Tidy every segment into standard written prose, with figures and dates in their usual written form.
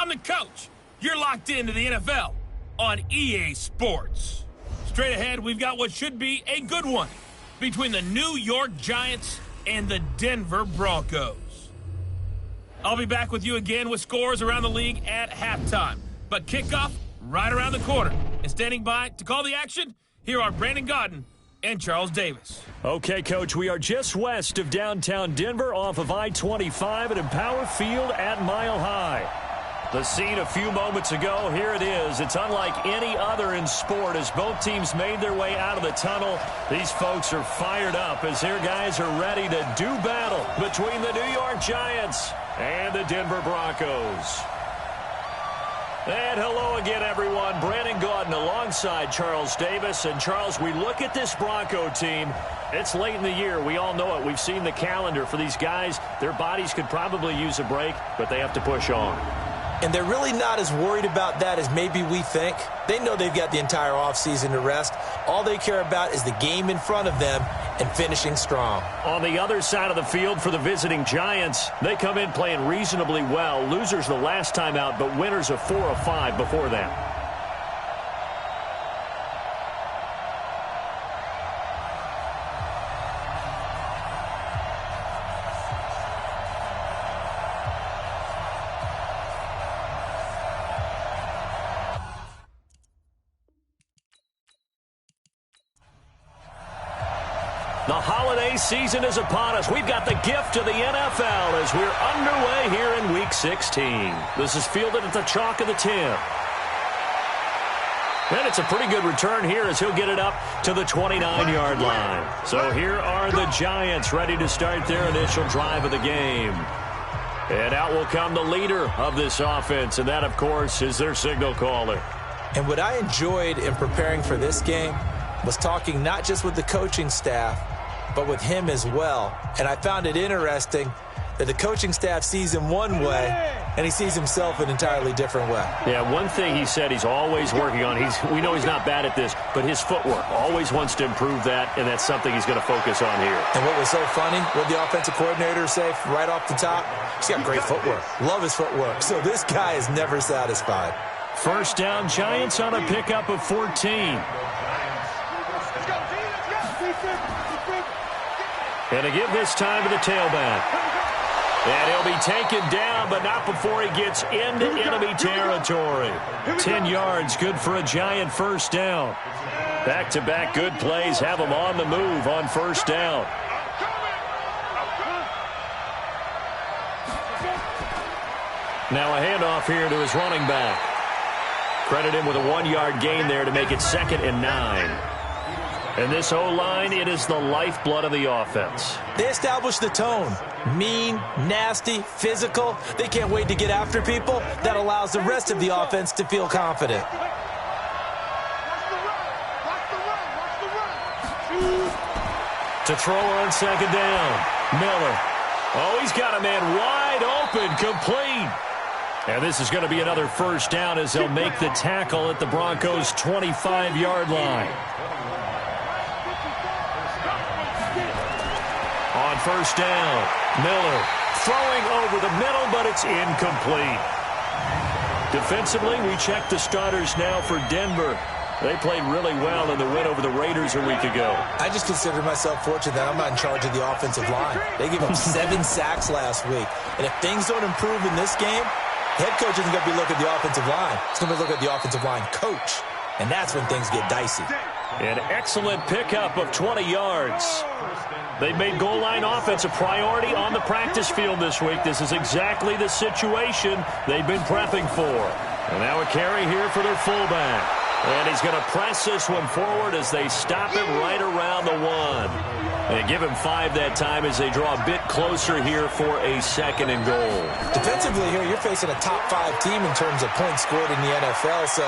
I'm the coach. You're locked into the NFL on EA Sports. Straight ahead, we've got what should be a good one between the New York Giants and the Denver Broncos. I'll be back with you again with scores around the league at halftime. But kickoff right around the corner. And standing by to call the action, here are Brandon Godden and Charles Davis. Okay, Coach, we are just west of downtown Denver off of I-25 at Empower Field at Mile High. The scene a few moments ago, here it is. It's unlike any other in sport as both teams made their way out of the tunnel. These folks are fired up as their guys are ready to do battle between the New York Giants and the Denver Broncos. And hello again, everyone. Brandon Gaudin alongside Charles Davis. And, Charles, we look at this Bronco team. It's late in the year. We all know it. We've seen the calendar for these guys. Their bodies could probably use a break, but they have to push on. And they're really not as worried about that as maybe we think. They know they've got the entire offseason to rest. All they care about is the game in front of them and finishing strong. On the other side of the field for the visiting Giants, they come in playing reasonably well. Losers the last time out, but winners of 4 of 5 before that. The holiday season is upon us. We've got the gift of the NFL as we're underway here in Week 16. This is fielded at the chalk of the 10. And it's a pretty good return here as he'll get it up to the 29-yard line. So here are the Giants ready to start their initial drive of the game. And out will come the leader of this offense, and that, of course, is their signal caller. And what I enjoyed in preparing for this game was talking not just with the coaching staff, but with him as well. And I found it interesting that the coaching staff sees him one way, and he sees himself an entirely different way. Yeah, one thing he said he's always working on, we know he's not bad at this, but his footwork, always wants to improve that, and that's something he's going to focus on here. And what was so funny, what the offensive coordinator say right off the top, he's got great footwork. Love his footwork. So this guy is never satisfied. First down, Giants on a pickup of 14. And to give this time to the tailback. And he'll be taken down, but not before he gets into enemy territory. 10 yards, good for a Giant first down. Back-to-back good plays have him on the move on first down. Now a handoff here to his running back. Credit him with a 1-yard gain there to make it 2nd and 9. And this O-line, it is the lifeblood of the offense. They establish the tone. Mean, nasty, physical. They can't wait to get after people. That allows the rest of the offense to feel confident. To throw on 2nd down, Miller. Oh, he's got a man wide open, complete. And this is going to be another first down as they'll make the tackle at the Broncos' 25-yard line. On first down, Miller throwing over the middle, but it's incomplete. Defensively, we check the starters now for Denver. They played really well in the win over the Raiders a week ago. I just consider myself fortunate that I'm not in charge of the offensive line. They gave up 7 sacks last week. And if things don't improve in this game, the head coach isn't going to be looking at the offensive line. He's going to look at the offensive line coach. And that's when things get dicey. An excellent pickup of 20 yards. They've made goal line offense a priority on the practice field this week. This is exactly the situation they've been prepping for. And now a carry here for their fullback. And he's going to press this one forward as they stop him right around the 1. And give him 5 that time as they draw a bit closer here for a 2nd and goal. Defensively here, you're facing a top 5 team in terms of points scored in the NFL. So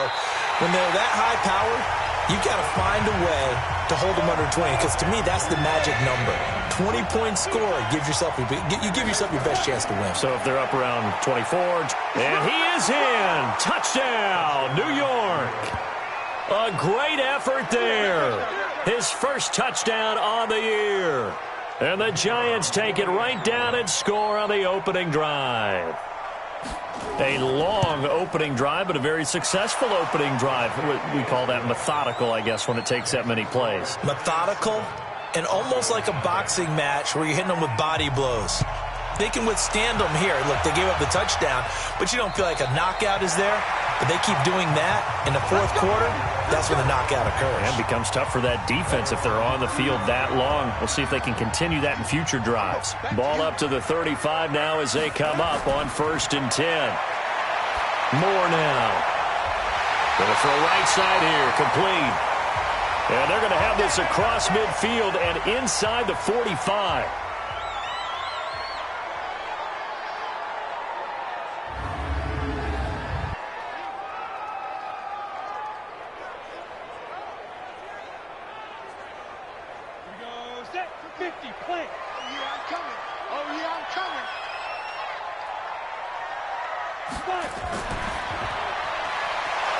when they're that high powered, you've got to find a way to hold them under 20, because to me, that's the magic number. 20-point score gives yourself you give yourself your best chance to win. So if they're up around 24, and he is in. Touchdown, New York. A great effort there. His first touchdown on the year. And the Giants take it right down and score on the opening drive. A long opening drive, but a very successful opening drive. We call that methodical, I guess, when it takes that many plays. Methodical and almost like a boxing match where you're hitting them with body blows. They can withstand them here. Look, they gave up the touchdown, but you don't feel like a knockout is there. But they keep doing that in the fourth quarter, that's when the knockout occurs. And it becomes tough for that defense if they're on the field that long. We'll see if they can continue that in future drives. Ball up to the 35 now as they come up on 1st and 10. Moore now. Going to throw right side here, complete. And they're going to have this across midfield and inside the 45.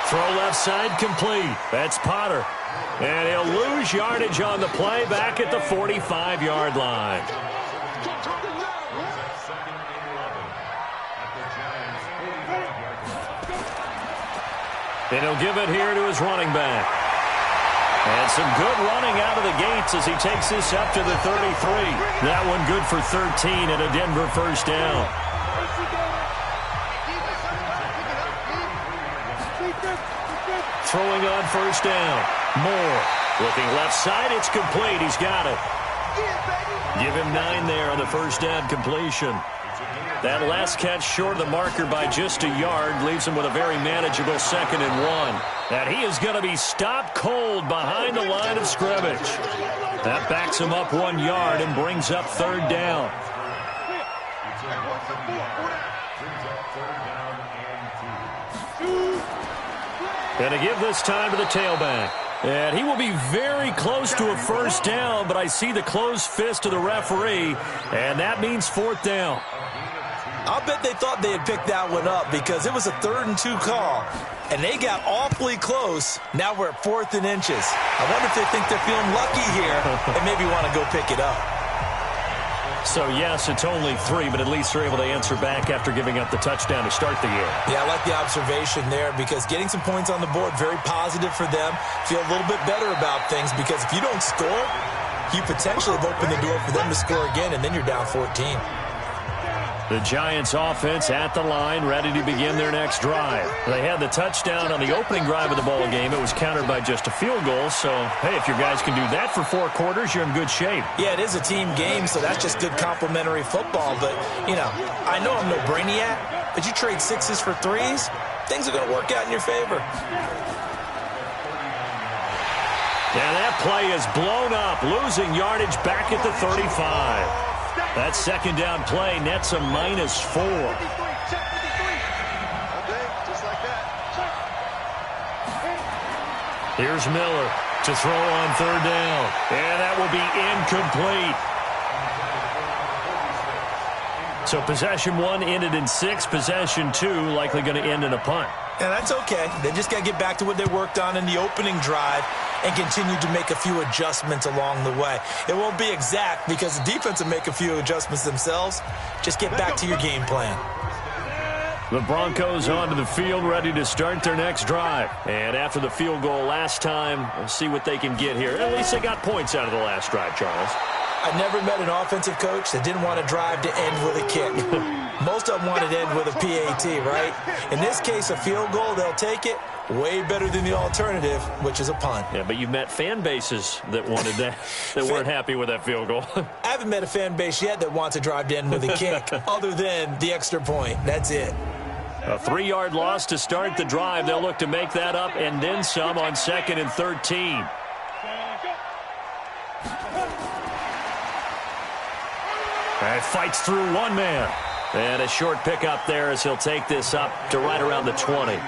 Throw left side complete. That's Potter. And he'll lose yardage on the play back at the 45-yard line. And he'll give it here to his running back. And some good running out of the gates as he takes this up to the 33. That one good for 13 and a Denver first down. Throwing on 1st down. Moore looking left side. It's complete. He's got it. Give him 9 there on the 1st down completion. That last catch short of the marker by just a yard leaves him with a very manageable 2nd and 1. And he is going to be stopped cold behind the line of scrimmage. That backs him up 1 yard and brings up 3rd down. Going to give this time to the tailback. And he will be very close to a 1st down, but I see the closed fist of the referee, and that means 4th down. I'll bet they thought they had picked that one up because it was a 3rd and 2 call, and they got awfully close. Now we're at 4th and inches. I wonder if they think they're feeling lucky here and maybe want to go pick it up. So, yes, it's only 3, but at least they're able to answer back after giving up the touchdown to start the year. Yeah, I like the observation there because getting some points on the board, very positive for them. Feel a little bit better about things because if you don't score, you potentially have opened the door for them to score again, and then you're down 14. The Giants offense at the line, ready to begin their next drive. They had the touchdown on the opening drive of the ball game. It was countered by just a field goal. So, hey, if your guys can do that for 4 quarters, you're in good shape. Yeah, it is a team game, so that's just good complementary football. But, you know, I know I'm no brainiac, but you trade 6s for 3s, things are going to work out in your favor. Yeah, that play is blown up, losing yardage back at the 35. That 2nd down play nets a -4. Here's Miller to throw on 3rd down. And that will be incomplete. So possession 1 ended in 6. Possession 2 likely going to end in a punt. And that's okay. They just got to get back to what they worked on in the opening drive and continue to make a few adjustments along the way. It won't be exact because the defense will make a few adjustments themselves. Just get back to your game plan. The Broncos onto the field, ready to start their next drive. And after the field goal last time, we'll see what they can get here. At least they got points out of the last drive, Charles. I never met an offensive coach that didn't want to drive to end with a kick. Most of them wanted to end with a PAT, right? In this case, a field goal, they'll take it. Way better than the alternative, which is a punt. Yeah, but you've met fan bases that wanted that, that weren't happy with that field goal. I haven't met a fan base yet that wants to drive to end with a kick, other than the extra point. That's it. A 3-yard loss to start the drive. They'll look to make that up and then some on 2nd and 13. And fights through 1 man. And a short pickup there as he'll take this up to right around the 20.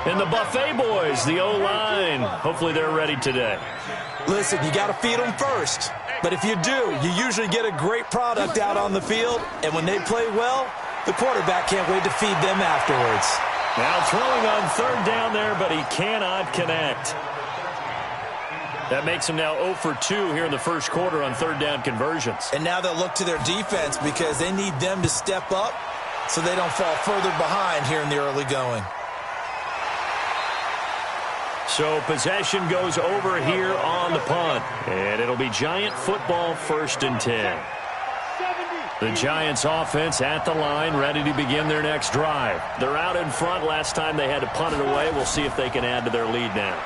And the Buffet boys, the O-line, hopefully they're ready today. Listen, you got to feed them first. But if you do, you usually get a great product out on the field. And when they play well, the quarterback can't wait to feed them afterwards. Now throwing on 3rd down there, but he cannot connect. That makes him now 0 for 2 here in the first quarter on 3rd down conversions. And now they'll look to their defense because they need them to step up so they don't fall further behind here in the early going. So possession goes over here on the punt, and it'll be Giant football, 1st and 10. The Giants offense at the line, ready to begin their next drive. They're out in front. Last time they had to punt it away. We'll see if they can add to their lead now.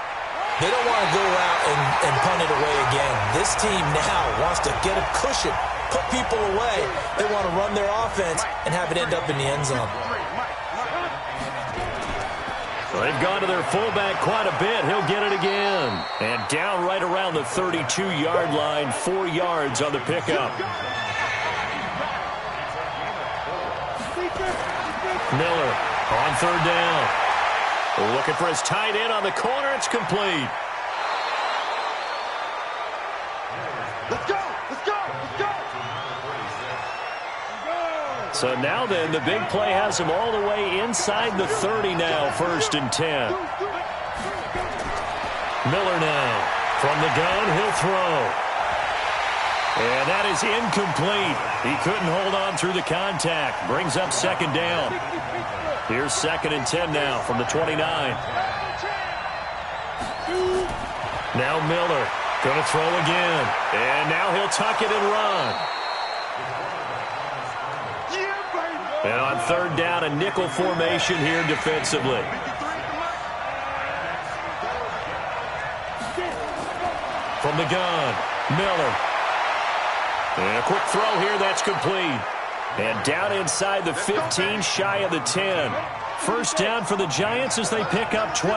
They don't want to go out and punt it away again. This team now wants to get a cushion, put people away. They want to run their offense and have it end up in the end zone. They've gone to their fullback quite a bit. He'll get it again. And down right around the 32-yard line, 4 yards on the pickup. Miller on 3rd down. Looking for his tight end on the corner. It's complete. Let's go! Let's go! Let's go! So now then, the big play has him all the way inside the 30 now, 1st and 10. Miller now. From the gun, he'll throw. And that is incomplete. He couldn't hold on through the contact. Brings up 2nd down. Here's 2nd and 10 now from the 29. Now Miller going to throw again. And now he'll tuck it and run. And on 3rd down, a nickel formation here defensively. From the gun, Miller. And a quick throw here, that's complete. And down inside the 15, shy of the 10. 1st down for the Giants as they pick up 12.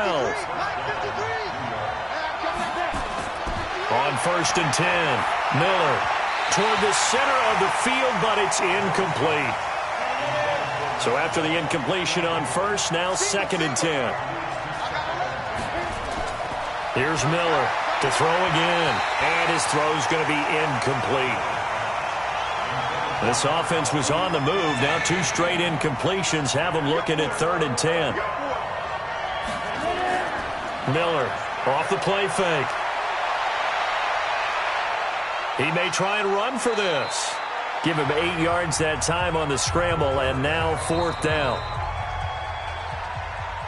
On 1st and 10, Miller toward the center of the field, but it's incomplete. So after the incompletion on 1st, now 2nd and 10. Here's Miller to throw again, and his throw's going to be incomplete. This offense was on the move. Now 2 straight incompletions have them looking at 3rd and 10. Miller off the play fake. He may try and run for this. Give him 8 yards that time on the scramble, and now 4th down.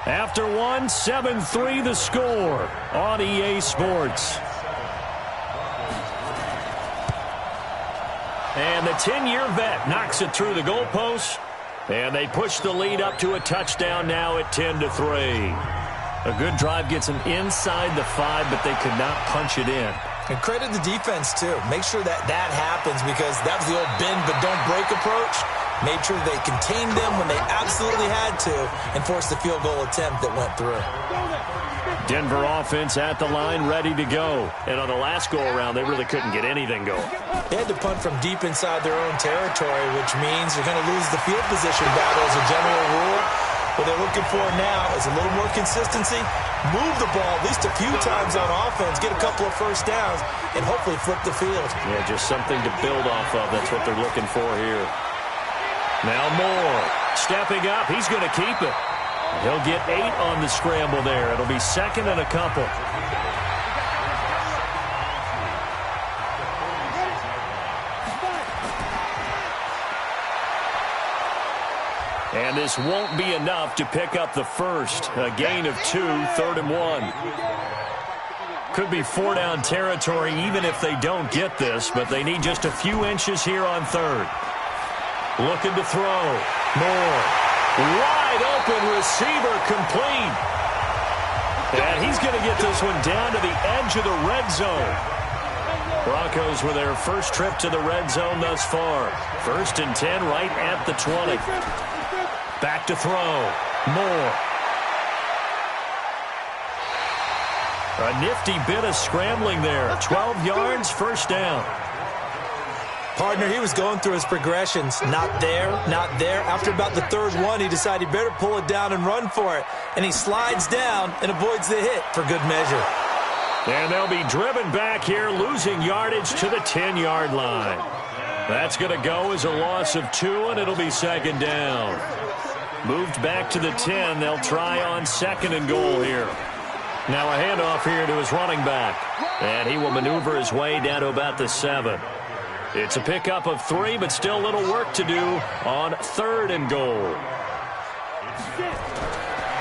After 1, 7-3 the score on EA Sports. And the 10-year vet knocks it through the goalpost, and they push the lead up to a touchdown now at 10-3. A good drive gets them inside the 5, but they could not punch it in. And credit the defense, too. Make sure that happens, because that was the old bend but don't break approach. Made sure they contained them when they absolutely had to and forced the field goal attempt that went through. Denver offense at the line, ready to go. And on the last go-around, they really couldn't get anything going. They had to punt from deep inside their own territory, which means you're going to lose the field position battle as a general rule. What they're looking for now is a little more consistency, move the ball at least a few times on offense, get a couple of 1st downs, and hopefully flip the field. Yeah, just something to build off of. That's what they're looking for here. Now Moore stepping up. He's going to keep it. He'll get 8 on the scramble there. It'll be 2nd and a couple. And this won't be enough to pick up the 1st. A gain of 2, 3rd and 1. Could be 4-down territory even if they don't get this, but they need just a few inches here on 3rd. Looking to throw. Moore. Wide open receiver, complete. And he's going to get this one down to the edge of the red zone. Broncos with their first trip to the red zone thus far. 1st and 10 right at the 20. Back to throw. Moore. A nifty bit of scrambling there. 12 yards, 1st down. Partner, he was going through his progressions. Not there, not there. After about the 3rd one, he decided he better pull it down and run for it. And he slides down and avoids the hit for good measure. And they'll be driven back here, losing yardage to the 10-yard line. That's going to go as a loss of 2, and it'll be 2nd down. Moved back to the 10. They'll try on 2nd and goal here. Now a handoff here to his running back. And he will maneuver his way down to about the 7. It's a pickup of 3, but still a little work to do on 3rd and goal.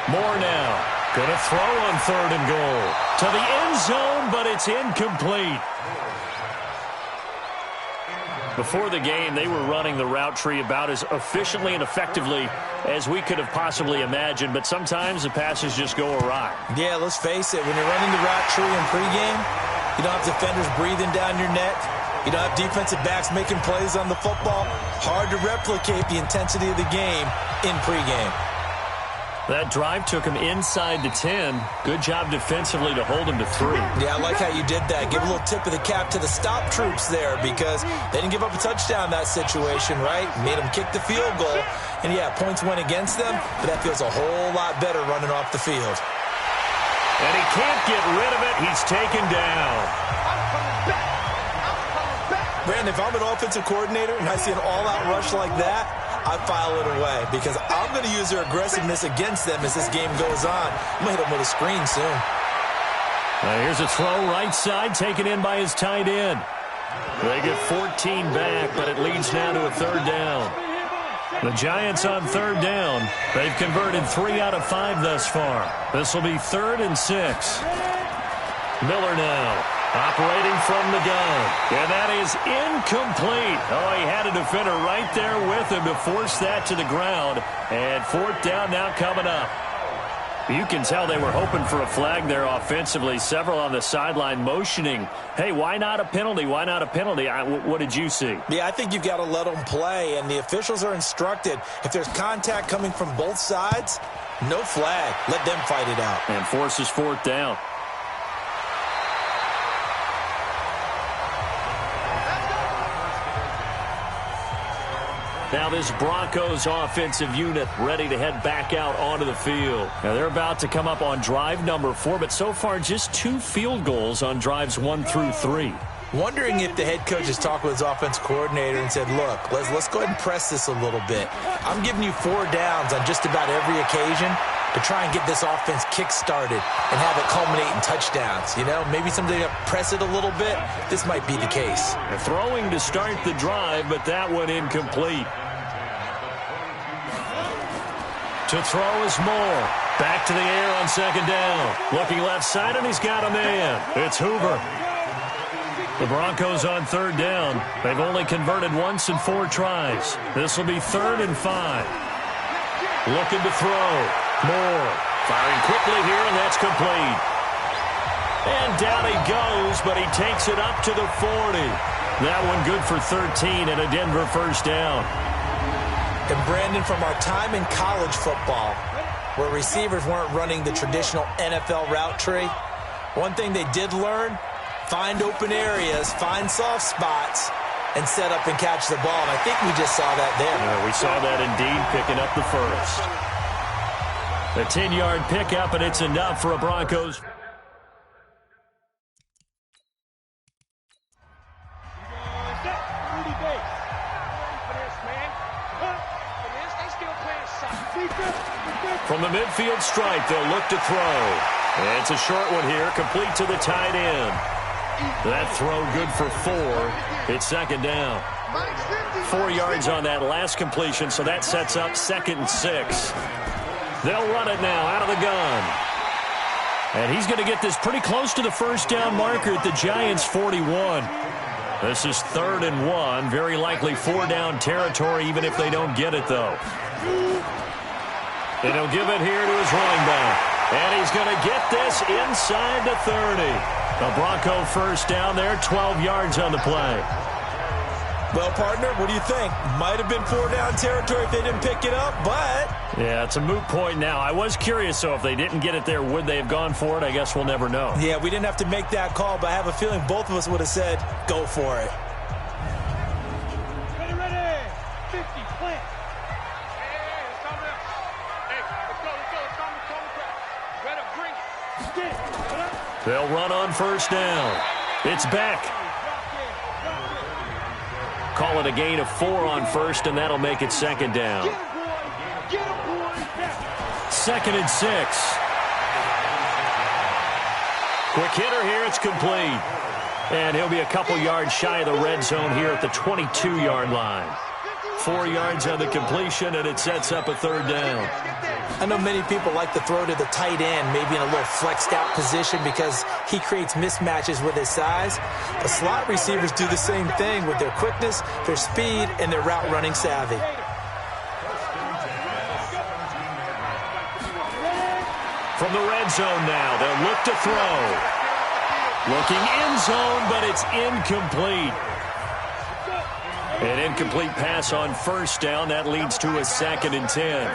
Moore now. Going to throw on 3rd and goal. To the end zone, but it's incomplete. Before the game, they were running the route tree about as efficiently and effectively as we could have possibly imagined, but sometimes the passes just go awry. Yeah, let's face it. When you're running the route tree in pregame, you don't have defenders breathing down your neck. You don't have defensive backs making plays on the football. Hard to replicate the intensity of the game in pregame. That drive took him inside the 10. Good job defensively to hold him to 3. Yeah, I like how you did that. Give a little tip of the cap to the stop troops there because they didn't give up a touchdown in that situation, right? Made them kick the field goal. And, yeah, points went against them, but that feels a whole lot better running off the field. And he can't get rid of it. He's taken down. Brandon, if I'm an offensive coordinator and I see an all-out rush like that, I file it away because I'm going to use their aggressiveness against them as this game goes on. I'm going to hit them with a screen soon. Here's a throw right side taken in by his tight end. They get 14 back, but it leads now to a 3rd down. The Giants on 3rd down. They've converted 3 out of 5 thus far. This will be 3rd and 6. Miller now. Operating from the gun. And that is incomplete. Oh, he had a defender right there with him to force that to the ground. And 4th down now coming up. You can tell they were hoping for a flag there offensively. Several on the sideline motioning. Hey, why not a penalty? Why not a penalty? What did you see? Yeah, I think you've got to let them play. And the officials are instructed, if there's contact coming from both sides, no flag. Let them fight it out. And forces 4th down. Now this Broncos offensive unit ready to head back out onto the field. Now they're about to come up on drive number 4, but so far just 2 field goals on drives 1 through 3. Wondering if the head coach has talked with his offense coordinator and said, look, let's go ahead and press this a little bit. I'm giving you 4 downs on just about every occasion to try and get this offense kick-started and have it culminate in touchdowns. You know, maybe someday to press it a little bit. This might be the case. Throwing to start the drive, but that one incomplete. To throw is Moore. Back to the air on 2nd down. Looking left side, and he's got a man. It's Hoover. The Broncos on 3rd down. They've only converted once in 4 tries. This will be 3rd and 5. Looking to throw. Moore firing quickly here, and that's complete. And down he goes, but he takes it up to the 40. That one good for 13 and a Denver 1st down. And Brandon, from our time in college football, where receivers weren't running the traditional NFL route tree, one thing they did learn, find open areas, find soft spots, and set up and catch the ball. And I think we just saw that there. Yeah, we saw that indeed, picking up the 1st. A 10-yard pickup, and it's enough for a Broncos. From the midfield stripe, they'll look to throw. And it's a short one here, complete to the tight end. That throw good for 4. It's 2nd down. 4 yards on that last completion, so that sets up 2nd and 6. They'll run it now out of the gun. And he's going to get this pretty close to the 1st down marker at the Giants' 41. This is 3rd and 1. Very likely 4 down territory, even if they don't get it, though. And he'll give it here to his running back. And he's going to get this inside the 30. A Bronco 1st down there, 12 yards on the play. Well, partner, what do you think? Might have been 4 down territory if they didn't pick it up, but... Yeah, it's a moot point now. I was curious, so if they didn't get it there, would they have gone for it? I guess we'll never know. Yeah, we didn't have to make that call, but I have a feeling both of us would have said, go for it. Ready, 50, plant. They'll run on 1st down. It's back. Call it a gain of 4 on 1st, and that'll make it 2nd down. 2nd and 6. Quick hitter here. It's complete. And he'll be a couple yards shy of the red zone here at the 22-yard line. 4 yards on the completion, and it sets up a third down. I know many people like to throw to the tight end, maybe in a little flexed out position because he creates mismatches with his size. But slot receivers do the same thing with their quickness, their speed, and their route running savvy. From the red zone now, they'll look to throw. Looking end zone, but it's incomplete. An incomplete pass on first down. That leads to a 2nd and 10.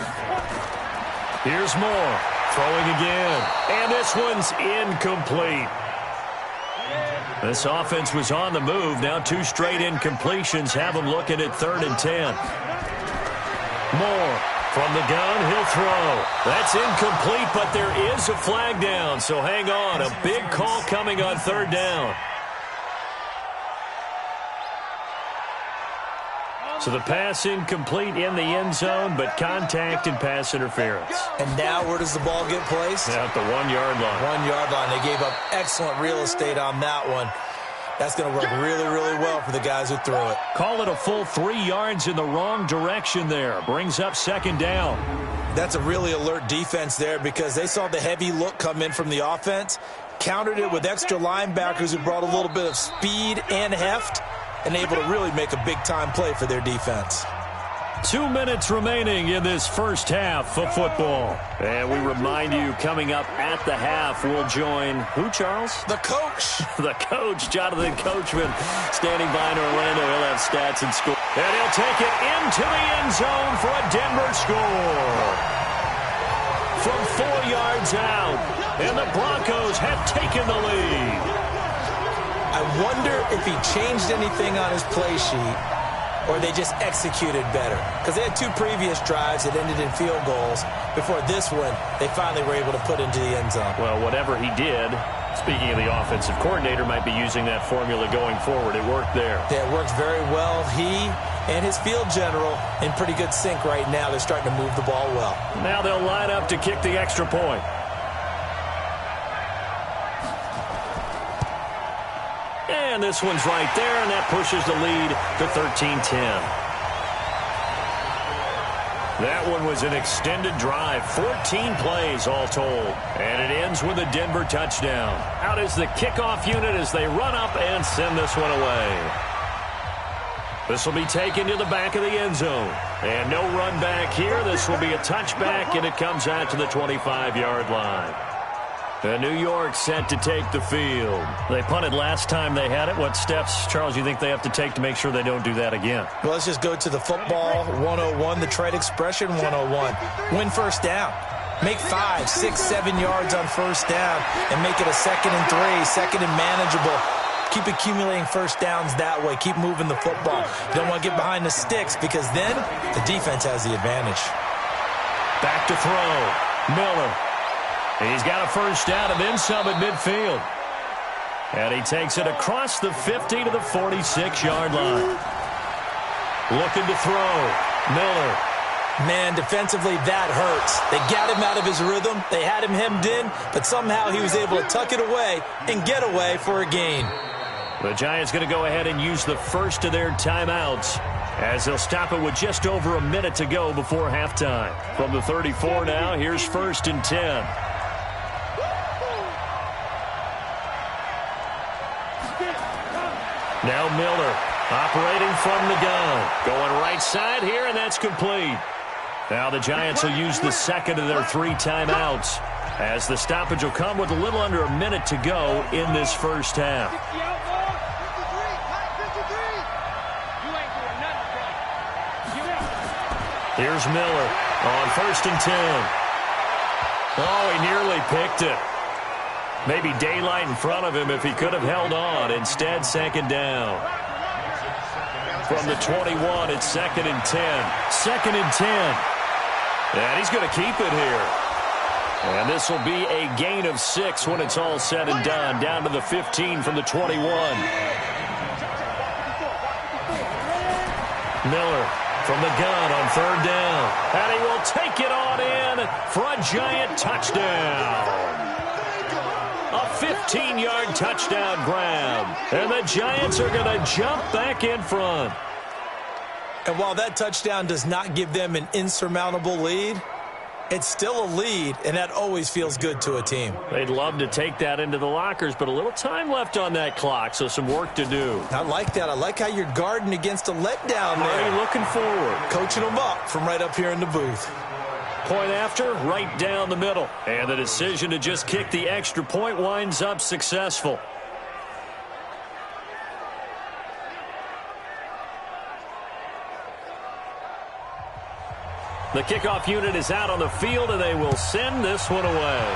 Here's Moore. Throwing again. And this one's incomplete. This offense was on the move. Now 2 straight incompletions have them looking at 3rd and 10. Moore from the gun. He'll throw. That's incomplete, but there is a flag down. So hang on. A big call coming on 3rd down. So the pass incomplete in the end zone, but contact and pass interference. And now where does the ball get placed? At the 1-yard line. 1-yard line. They gave up excellent real estate on that one. That's going to work really, really well for the guys who threw it. Call it a full 3 yards in the wrong direction there. Brings up 2nd down. That's a really alert defense there because they saw the heavy look come in from the offense, countered it with extra linebackers who brought a little bit of speed and heft, and able to really make a big-time play for their defense. 2 minutes remaining in this first half of football. And we remind you, coming up at the half, we'll join who, Charles? The coach. The coach, Jonathan Coachman, standing by in Orlando. He'll have stats and score. And he'll take it into the end zone for a Denver score. From 4 yards out, and the Broncos have taken the lead. I wonder if he changed anything on his play sheet or they just executed better. Because they had 2 previous drives that ended in field goals. Before this one, they finally were able to put into the end zone. Well, whatever he did, speaking of the offensive coordinator, might be using that formula going forward. It worked there. Yeah, it works very well. He and his field general in pretty good sync right now. They're starting to move the ball well. Now they'll line up to kick the extra point. And this one's right there, and that pushes the lead to 13-10. That one was an extended drive, 14 plays all told. And it ends with a Denver touchdown. Out is the kickoff unit as they run up and send this one away. This will be taken to the back of the end zone. And no run back here. This will be a touchback, and it comes out to the 25-yard line. And New York set to take the field. They punted last time they had it. What steps, Charles, you think they have to take to make sure they don't do that again? Well, let's just go to the football 101, the trade expression 101. Win first down. Make 5, 6, 7 yards on first down and make it a 2nd and 3, 2nd and manageable. Keep accumulating first downs that way. Keep moving the football. You don't want to get behind the sticks because then the defense has the advantage. Back to throw. Miller. He's got a first down and then some at midfield. And he takes it across the 50 to the 46-yard line. Looking to throw. Miller. Man, defensively, that hurts. They got him out of his rhythm. They had him hemmed in, but somehow he was able to tuck it away and get away for a gain. The Giants going to go ahead and use the first of their timeouts as they'll stop it with just over a minute to go before halftime. From the 34 now, here's 1st and 10. Now Miller operating from the gun. Going right side here, and that's complete. Now the Giants will use the second of their 3 timeouts as the stoppage will come with a little under a minute to go in this first half. Here's Miller on 1st and 10. Oh, he nearly picked it. Maybe daylight in front of him if he could have held on. Instead, 2nd down. From the 21, it's 2nd and 10. 2nd and 10. And he's going to keep it here. And this will be a gain of 6 when it's all said and done. Down to the 15 from the 21. Miller from the gun on 3rd down. And he will take it on in for a Giant touchdown. A 15-yard touchdown grab. And the Giants are going to jump back in front. And while that touchdown does not give them an insurmountable lead, it's still a lead, and that always feels good to a team. They'd love to take that into the lockers, but a little time left on that clock, so some work to do. I like that. I like how you're guarding against a letdown there. Already looking forward. Coaching them up from right up here in the booth. Point after, right down the middle. And the decision to just kick the extra point winds up successful. The kickoff unit is out on the field, and they will send this one away.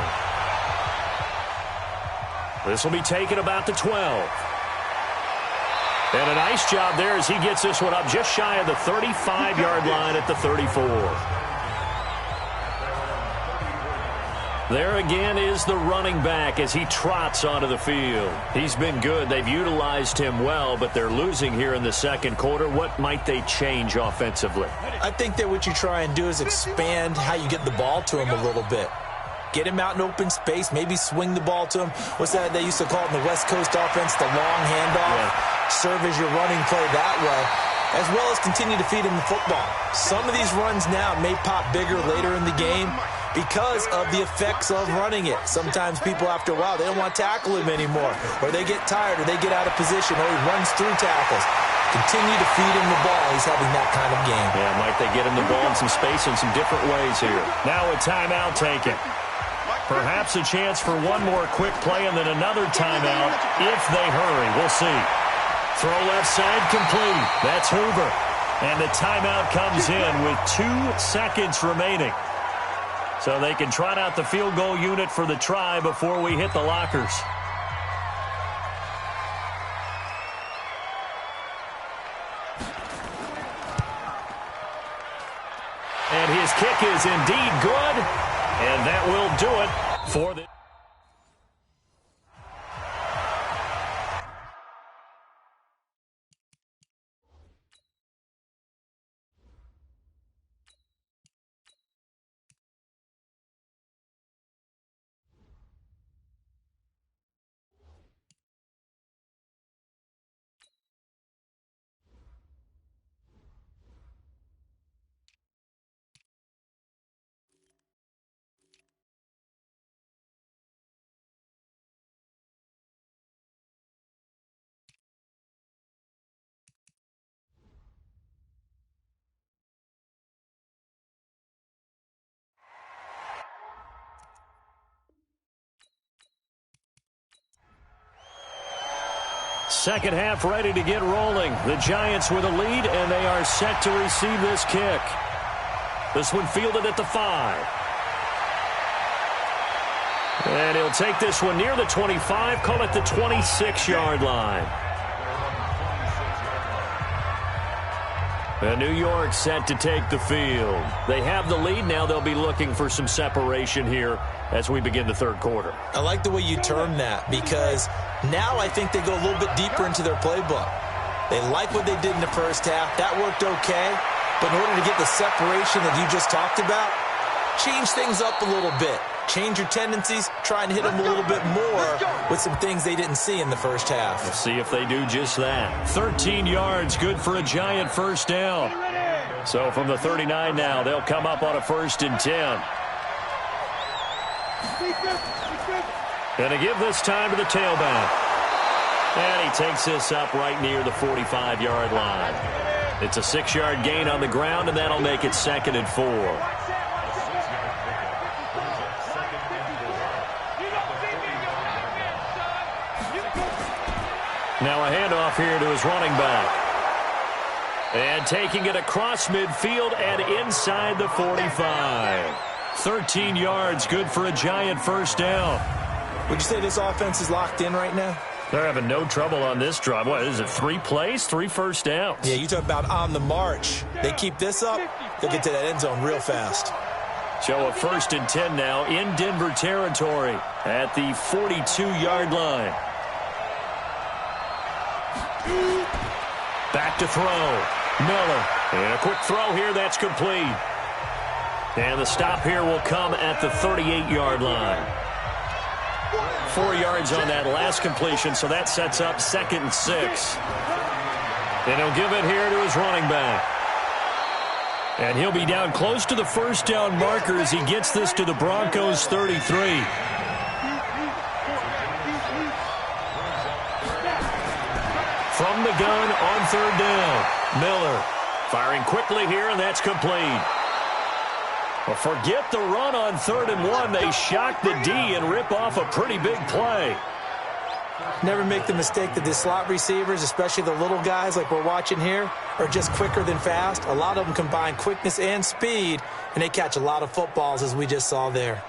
This will be taken about the 12. And a nice job there as he gets this one up just shy of the 35-yard line at the 34. There again is the running back as he trots onto the field. He's been good. They've utilized him well, but they're losing here in the second quarter. What might they change offensively? I think that what you try and do is expand how you get the ball to him a little bit. Get him out in open space, maybe swing the ball to him. What's that they used to call it in the West Coast offense, the long handoff? Yeah. Serve as your running play that way, as well as continue to feed him the football. Some of these runs now may pop bigger later in the game because of the effects of running it. Sometimes people, after a while, they don't want to tackle him anymore, or they get tired, or they get out of position, or he runs through tackles. Continue to feed him the ball. He's having that kind of game. Yeah, might they get him the ball in some space in some different ways here. Now a timeout taken. Perhaps a chance for one more quick play and then another timeout if they hurry. We'll see. Throw left side complete. That's Hoover. And the timeout comes in with 2 seconds remaining. So they can trot out the field goal unit for the try before we hit the lockers. And his kick is indeed good. And that will do it for the... Second half ready to get rolling. The Giants with a lead, and they are set to receive this kick. This one fielded at the 5. And he'll take this one near the 25, call it the 26-yard line. And New York set to take the field. They have the lead. Now they'll be looking for some separation here as we begin the third quarter. I like the way you term that, because now I think they go a little bit deeper into their playbook. They like what they did in the first half. That worked okay. But in order to get the separation that you just talked about, change things up a little bit. Change your tendencies. Try and hit them a little bit more with some things they didn't see in the first half. We'll see if they do just that. 13 yards, good for a Giant first down. So from the 39 now, they'll come up on a 1st and 10. Going to give this time to the tailback. And he takes this up right near the 45-yard line. It's a 6-yard gain on the ground, and that'll make it 2nd and 4. Now a handoff here to his running back. And taking it across midfield and inside the 45. 13 yards, good for a Giant first down. Would you say this offense is locked in right now? They're having no trouble on this drive. What is it, 3 plays, 3 first downs? Yeah, you talk about on the march. They keep this up, they'll get to that end zone real fast. So a 1st and 10 now in Denver territory at the 42-yard line. Back to throw. Miller. And a quick throw here. That's complete. And the stop here will come at the 38-yard line. 4 yards on that last completion, so that sets up 2nd and 6. And he'll give it here to his running back. And he'll be down close to the first down marker as he gets this to the Broncos' 33. From the gun on 3rd down, Miller firing quickly here, and that's complete. Well, forget the run on 3rd and 1. They shock the D and rip off a pretty big play. Never make the mistake that the slot receivers, especially the little guys like we're watching here, are just quicker than fast. A lot of them combine quickness and speed, and they catch a lot of footballs, as we just saw there.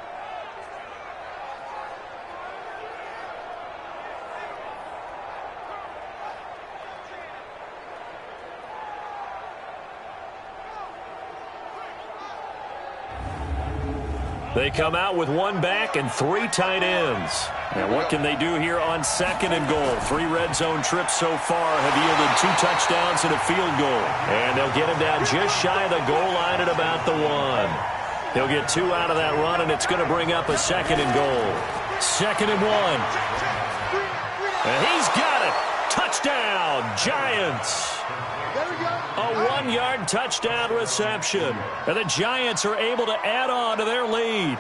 They come out with 1 back and 3 tight ends. Now what can they do here on 2nd and goal? 3 red zone trips so far have yielded 2 touchdowns and a field goal. And they'll get him down just shy of the goal line at about the 1. He'll get 2 out of that run, and it's going to bring up a 2nd and goal. 2nd and 1. And he's got it. Touchdown, Giants. A 1-yard touchdown reception. And the Giants are able to add on to their lead.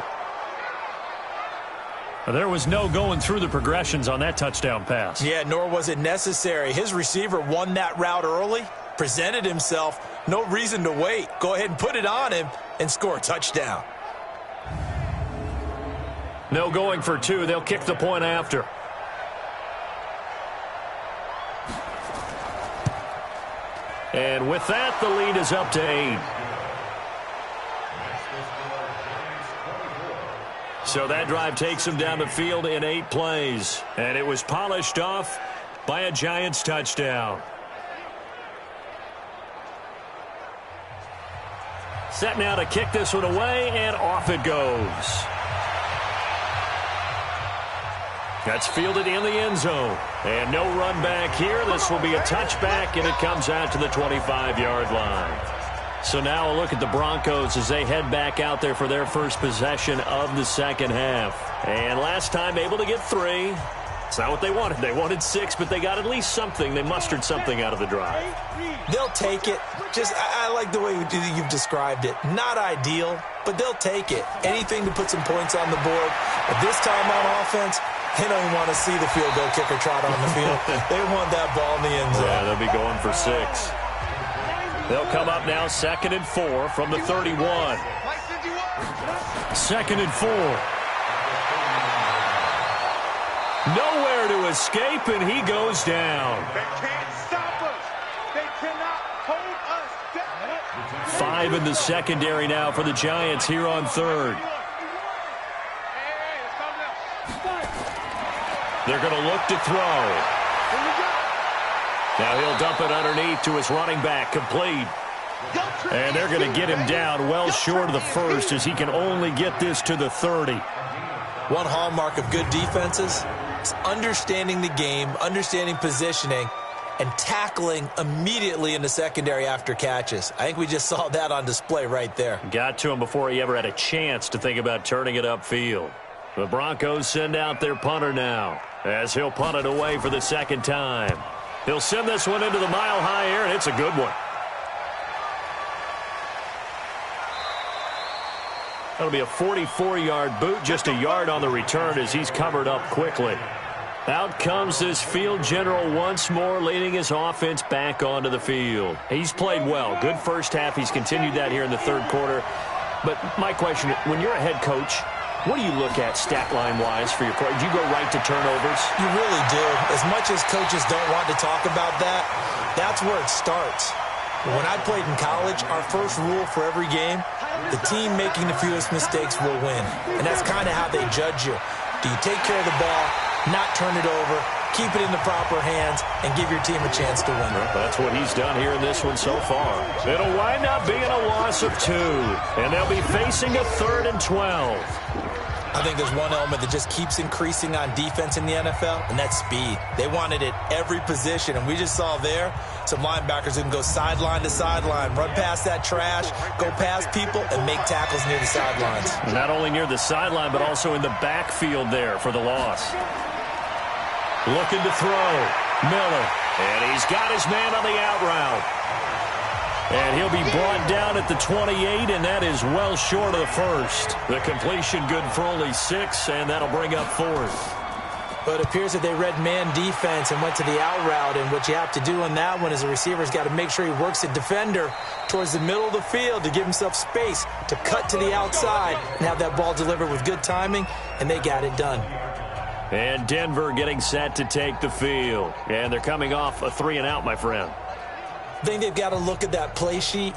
There was no going through the progressions on that touchdown pass. Yeah, nor was it necessary. His receiver won that route early, presented himself. No reason to wait. Go ahead and put it on him and score a touchdown. No going for 2. They'll kick the point after. And with that, the lead is up to 8. So that drive takes him down the field in 8 plays. And it was polished off by a Giants touchdown. Set now to kick this one away, and off it goes. That's fielded in the end zone. And no run back here. This will be a touchback, and it comes out to the 25-yard line. So now a look at the Broncos as they head back out there for their first possession of the second half. And last time able to get 3. It's not what they wanted. They wanted 6, but they got at least something. They mustered something out of the drive. They'll take it. I like the way you've described it. Not ideal, but they'll take it. Anything to put some points on the board. But this time on offense, they don't even want to see the field goal kicker trot on the field. They want that ball in the end zone. Yeah, they'll be going for 6. They'll come up now 2nd and 4 from the 31. 2nd and 4. Nowhere to escape, and he goes down. They can't stop us. They cannot hold us down. 5 in the secondary now for the Giants here on 3rd. They're going to look to throw. Now he'll dump it underneath to his running back, complete. And they're going to get him down well short of the first as he can only get this to the 30. One hallmark of good defenses is understanding the game, understanding positioning, and tackling immediately in the secondary after catches. I think we just saw that on display right there. Got to him before he ever had a chance to think about turning it upfield. The Broncos send out their punter now as he'll punt it away for the second time. He'll send this one into the mile-high air, and it's a good one. That'll be a 44-yard boot, just a yard on the return as he's covered up quickly. Out comes this field general once more, leading his offense back onto the field. He's played well. Good first half. He's continued that here in the 3rd quarter. But my question, when you're a head coach, what do you look at stat line-wise for your quarterback? Do you go right to turnovers? You really do. As much as coaches don't want to talk about that, that's where it starts. When I played in college, our first rule for every game, the team making the fewest mistakes will win. And that's kind of how they judge you. Do you take care of the ball, not turn it over, keep it in the proper hands, and give your team a chance to win? That's what he's done here in this one so far. It'll wind up being a loss of 2. And they'll be facing a 3rd and 12. I think there's one element that just keeps increasing on defense in the NFL, and that's speed. They want it at every position, and we just saw there some linebackers who can go sideline to sideline, run past that trash, go past people, and make tackles near the sidelines. Not only near the sideline, but also in the backfield there for the loss. Looking to throw. Miller. And he's got his man on the out route. And he'll be brought down at the 28, and that is well short of the first. The completion good for only 6, and that'll bring up 4th. But it appears that they read man defense and went to the out route, and what you have to do on that one is the receiver's got to make sure he works the defender towards the middle of the field to give himself space to cut to the outside and have that ball delivered with good timing, and they got it done. And Denver getting set to take the field. And they're coming off a 3-and-out, my friend. I think they've got to look at that play sheet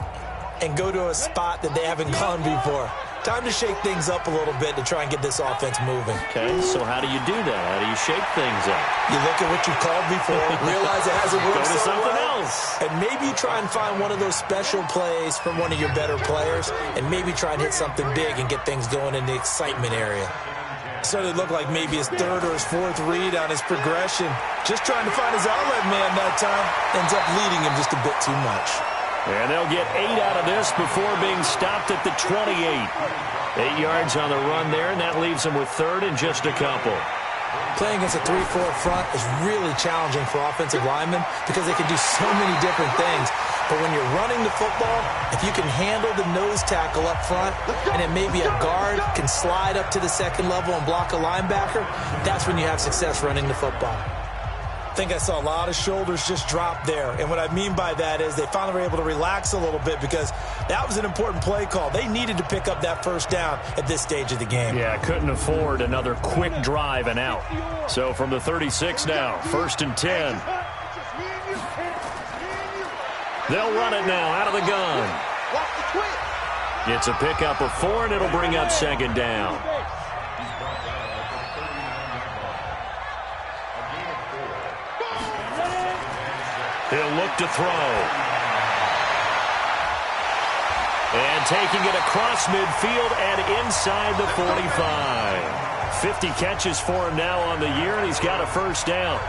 and go to a spot that they haven't gone before. Time to shake things up a little bit to try and get this offense moving. Okay, so how do you do that? How do you shake things up? You look at what you've called before, realize it hasn't worked Go to so something well, else. and maybe you try and find one of those special plays from one of your better players, and maybe try and hit something big and get things going in the excitement area. Started to look like maybe his 3rd or his 4th read on his progression. Just trying to find his outlet man that time. Ends up leading him just a bit too much. And they'll get 8 out of this before being stopped at the 28. 8 yards on the run there, and that leaves them with 3rd and just a couple. Playing against a 3-4 front is really challenging for offensive linemen because they can do so many different things. But when you're running the football, if you can handle the nose tackle up front and then maybe a guard can slide up to the second level and block a linebacker, that's when you have success running the football. I think I saw a lot of shoulders just drop there. And what I mean by that is they finally were able to relax a little bit because that was an important play call. They needed to pick up that first down at this stage of the game. Yeah, couldn't afford another quick drive and out. So from the 36 now, 1st and 10. They'll run it now out of the gun. It's a pickup of 4, and it'll bring up 2nd down. He'll look to throw. And taking it across midfield and inside the 45. 50 catches for him now on the year, and he's got a 1st down.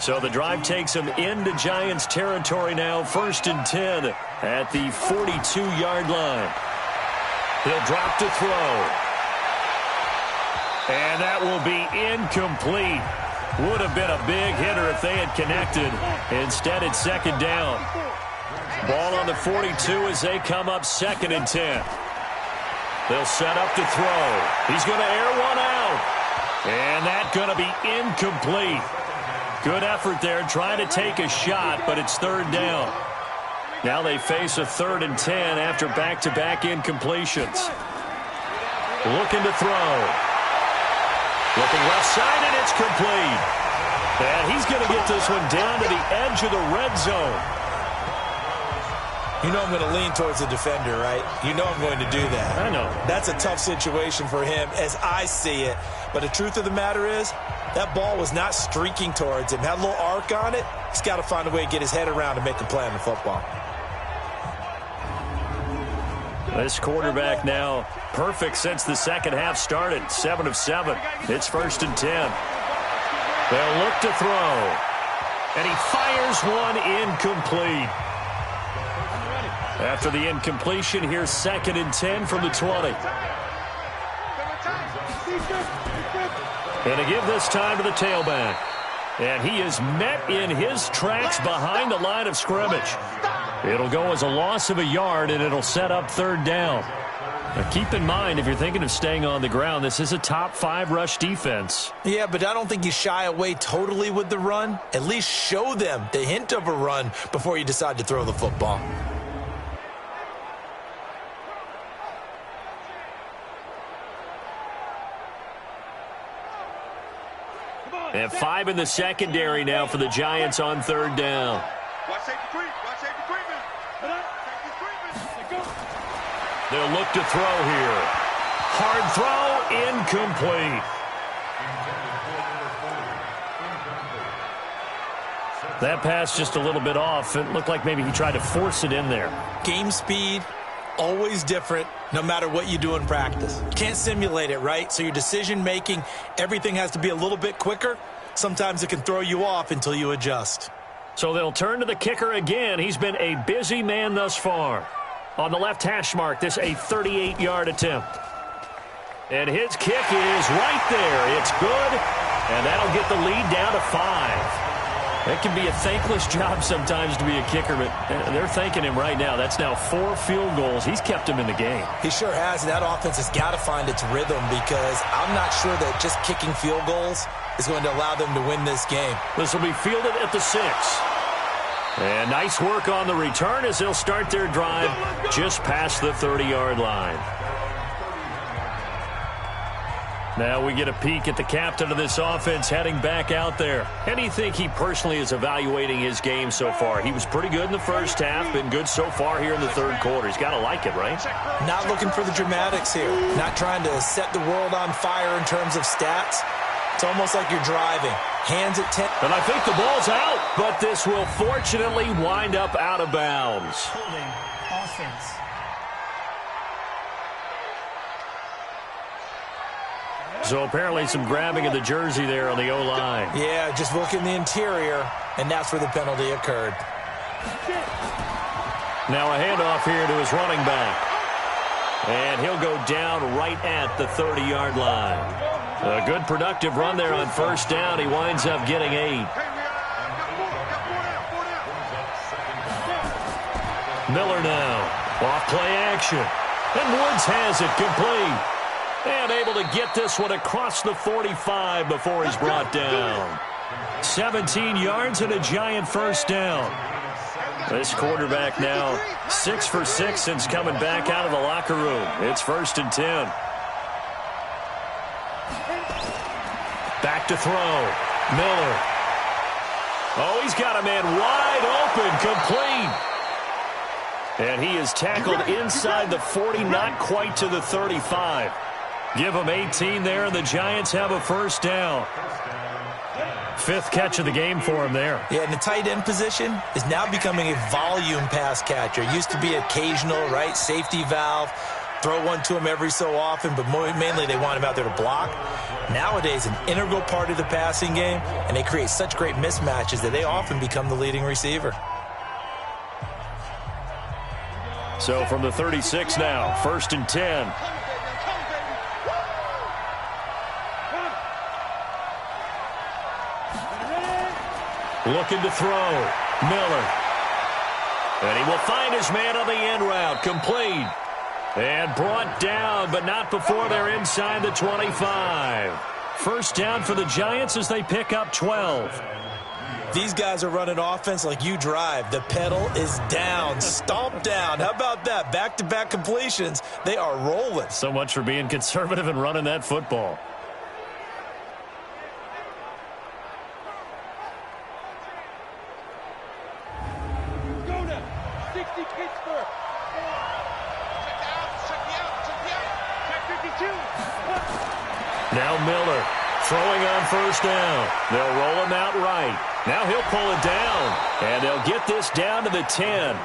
So the drive takes him into Giants territory now. 1st and 10 at the 42-yard line. He'll drop to throw. And that will be incomplete. Would have been a big hitter if they had connected. Instead, it's 2nd down. Ball on the 42 as they come up 2nd and 10. They'll set up to throw. He's going to air one out. And that's going to be incomplete. Good effort there, trying to take a shot, but it's 3rd down. Now they face a 3rd and 10 after back-to-back incompletions. Looking to throw. Looking left side, and it's complete. And he's going to get this one down to the edge of the red zone. You know I'm going to lean towards the defender, right? You know I'm going to do that. I know. That's a tough situation for him as I see it. But the truth of the matter is, that ball was not streaking towards him. Had a little arc on it. He's got to find a way to get his head around and make a play on the football. This quarterback now perfect since the second half started. 7 of 7. It's 1st and 10. They'll look to throw. And he fires one incomplete. After the incompletion, here's 2nd and 10 from the 20. And to give this time to the tailback. And he is met in his tracks behind the line of scrimmage. It'll go as a loss of a yard, and it'll set up 3rd down. Now keep in mind, if you're thinking of staying on the ground, this is a top 5 rush defense. Yeah, but I don't think you shy away totally with the run. At least show them the hint of a run before you decide to throw the football. And 5 in the secondary now for the Giants on 3rd down. They'll look to throw here. Hard throw, incomplete. That pass just a little bit off. It looked like maybe he tried to force it in there. Game speed, always different, no matter what you do in practice. You can't simulate it, right? So your decision-making, everything has to be a little bit quicker. Sometimes it can throw you off until you adjust. So they'll turn to the kicker again. He's been a busy man thus far. On the left hash mark, this a 38-yard attempt. And his kick is right there. It's good, and that'll get the lead down to 5. It can be a thankless job sometimes to be a kicker, but they're thanking him right now. That's now 4 field goals. He's kept him in the game. He sure has. That offense has got to find its rhythm because I'm not sure that just kicking field goals is going to allow them to win this game. This will be fielded at the 6. And nice work on the return as they'll start their drive just past the 30-yard line. Now we get a peek at the captain of this offense heading back out there. How do you think he personally is evaluating his game so far? He was pretty good in the first half, been good so far here in the third quarter. He's got to like it, right? Not looking for the dramatics here. Not trying to set the world on fire in terms of stats. It's almost like you're driving. Hands at 10. And I think the ball's out, but this will fortunately wind up out of bounds. Holding offense. So apparently some grabbing of the jersey there on the O-line. Yeah, just look in the interior, and that's where the penalty occurred. Now a handoff here to his running back. And he'll go down right at the 30-yard line. A good productive run there on first down. He winds up getting 8. Miller now. Off play action. And Woods has it complete. And able to get this one across the 45 before he's brought down. 17 yards and a giant first down. This quarterback now 6 for 6 since coming back out of the locker room. It's 1st and 10. Back to throw. Miller. Oh, he's got a man wide open, complete. And he is tackled inside the 40, not quite to the 35. Give him 18 there, and the Giants have a first down. 5th catch of the game for him there. Yeah, and the tight end position is now becoming a volume pass catcher. It used to be occasional, right, safety valve, throw one to him every so often, but mainly they want him out there to block. Nowadays, an integral part of the passing game, and they create such great mismatches that they often become the leading receiver. So from the 36 now, 1st and 10. Looking to throw. Miller. And he will find his man on the end route. Complete. And brought down, but not before they're inside the 25. First down for the Giants as they pick up 12. These guys are running offense like you drive. The pedal is down, stomp down. How about that? Back-to-back completions. They are rolling. So much for being conservative and running that football. Now Miller throwing on first down. They'll roll him out right. Now he'll pull it down, and they'll get this down to the 10.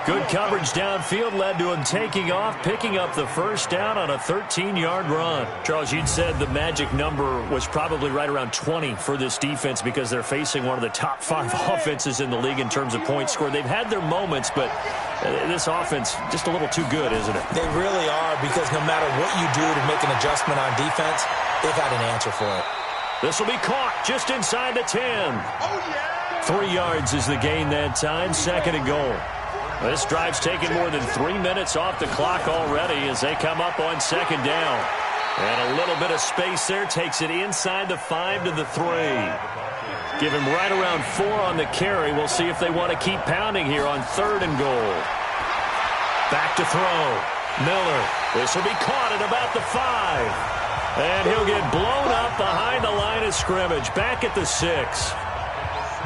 Good coverage downfield led to him taking off, picking up the first down on a 13-yard run. Charles, you'd said the magic number was probably right around 20 for this defense because they're facing one of the top 5 offenses in the league in terms of points scored. They've had their moments, but this offense just a little too good, isn't it? They really are, because no matter what you do to make an adjustment on defense, they've got an answer for it. This will be caught just inside the 10. Oh, yeah! 3 yards is the gain that time, 2nd and goal. This drive's taken more than 3 minutes off the clock already as they come up on 2nd down. And a little bit of space there takes it inside the 5 to the 3. Give him right around 4 on the carry. We'll see if they want to keep pounding here on 3rd and goal. Back to throw. Miller. This will be caught at about the 5. And he'll get blown up behind the line of scrimmage. Back at the 6.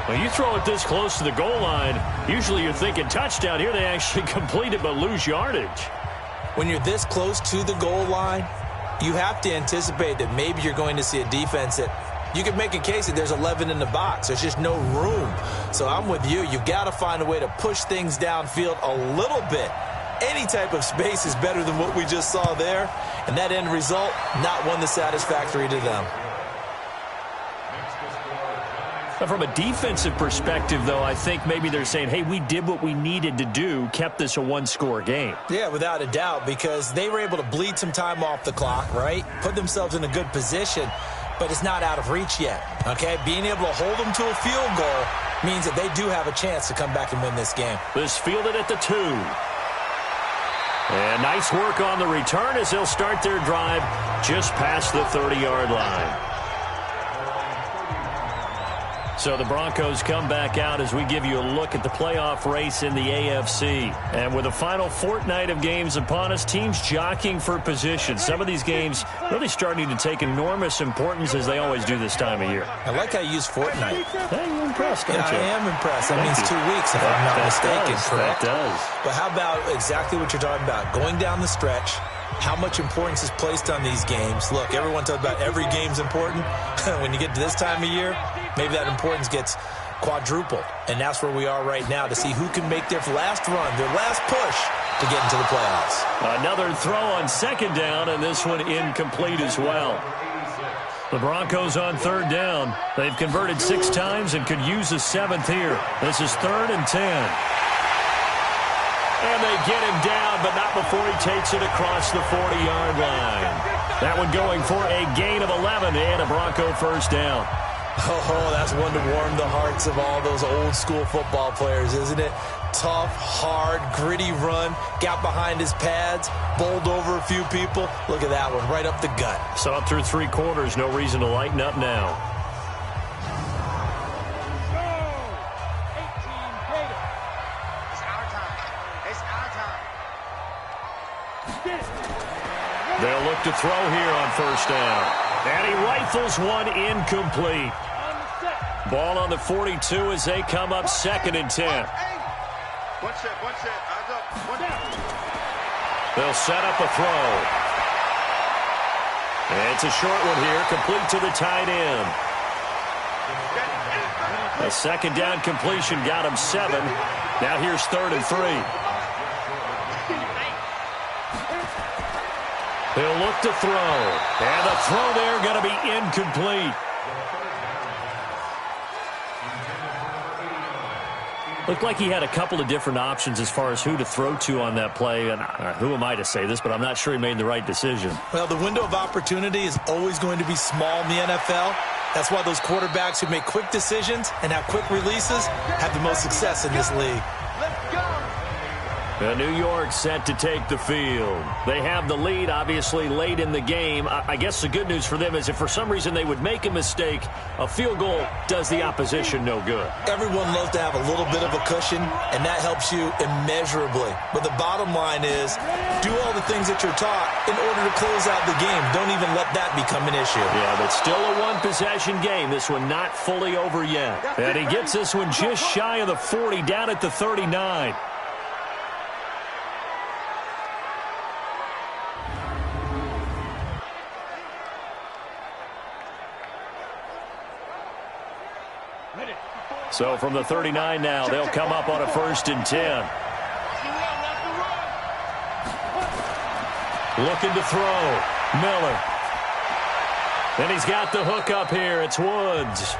When you throw it this close to the goal line, usually you're thinking touchdown. Here they actually complete it but lose yardage. When you're this close to the goal line, you have to anticipate that maybe you're going to see a defense that you can make a case that there's 11 in the box. There's just no room. So I'm with you. You've got to find a way to push things downfield a little bit. Any type of space is better than what we just saw there. And that end result, not one that's satisfactory to them. From a defensive perspective, though, I think maybe they're saying, hey, we did what we needed to do, kept this a one-score game. Yeah, without a doubt, because they were able to bleed some time off the clock, right? Put themselves in a good position, but it's not out of reach yet, okay? Being able to hold them to a field goal means that they do have a chance to come back and win this game. This fielded at the 2. And nice work on the return as they'll start their drive just past the 30-yard line. So the Broncos come back out as we give you a look at the playoff race in the AFC. And with the final fortnight of games upon us, teams jockeying for position. Some of these games really starting to take enormous importance as they always do this time of year. I like how you use fortnight. Hey, you're impressed, aren't you? I am impressed. That means 2 weeks, if I'm not mistaken, correct? That does. But how about exactly what you're talking about? Going down the stretch, how much importance is placed on these games. Look, everyone talks about every game's important. When you get to this time of year, maybe that importance gets quadrupled. And that's where we are right now to see who can make their last run, their last push to get into the playoffs. Another throw on second down, and this one incomplete as well. The Broncos on third down. They've converted 6 times and could use a 7th here. This is 3rd and 10. And they get him down, but not before he takes it across the 40-yard line. That one going for a gain of 11 and a Bronco first down. Oh, that's one to warm the hearts of all those old-school football players, isn't it? Tough, hard, gritty run, got behind his pads, bowled over a few people. Look at that one, right up the gut. So up through 3 quarters, no reason to lighten up now. They'll look to throw here on first down. And he rifles one incomplete. Ball on the 42 as they come up 2nd and 10. One set, eyes up, one down. They'll set up a throw. And it's a short one here, complete to the tight end. A 2nd down completion got him 7. Now here's 3rd and 3. He'll look to throw. And the throw there going to be incomplete. Looked like he had a couple of different options as far as who to throw to on that play. And who am I to say this, but I'm not sure he made the right decision. Well, the window of opportunity is always going to be small in the NFL. That's why those quarterbacks who make quick decisions and have quick releases have the most success in this league. Let's go. New York set to take the field. They have the lead, obviously, late in the game. I guess the good news for them is if for some reason they would make a mistake, a field goal does the opposition no good. Everyone loves to have a little bit of a cushion, and that helps you immeasurably. But the bottom line is do all the things that you're taught in order to close out the game. Don't even let that become an issue. Yeah, but still a one-possession game. This one not fully over yet. And he gets this one just shy of the 40, down at the 39. So from the 39 now, they'll come up on a 1st and 10. Looking to throw. Miller. And he's got the hook up here. It's Woods.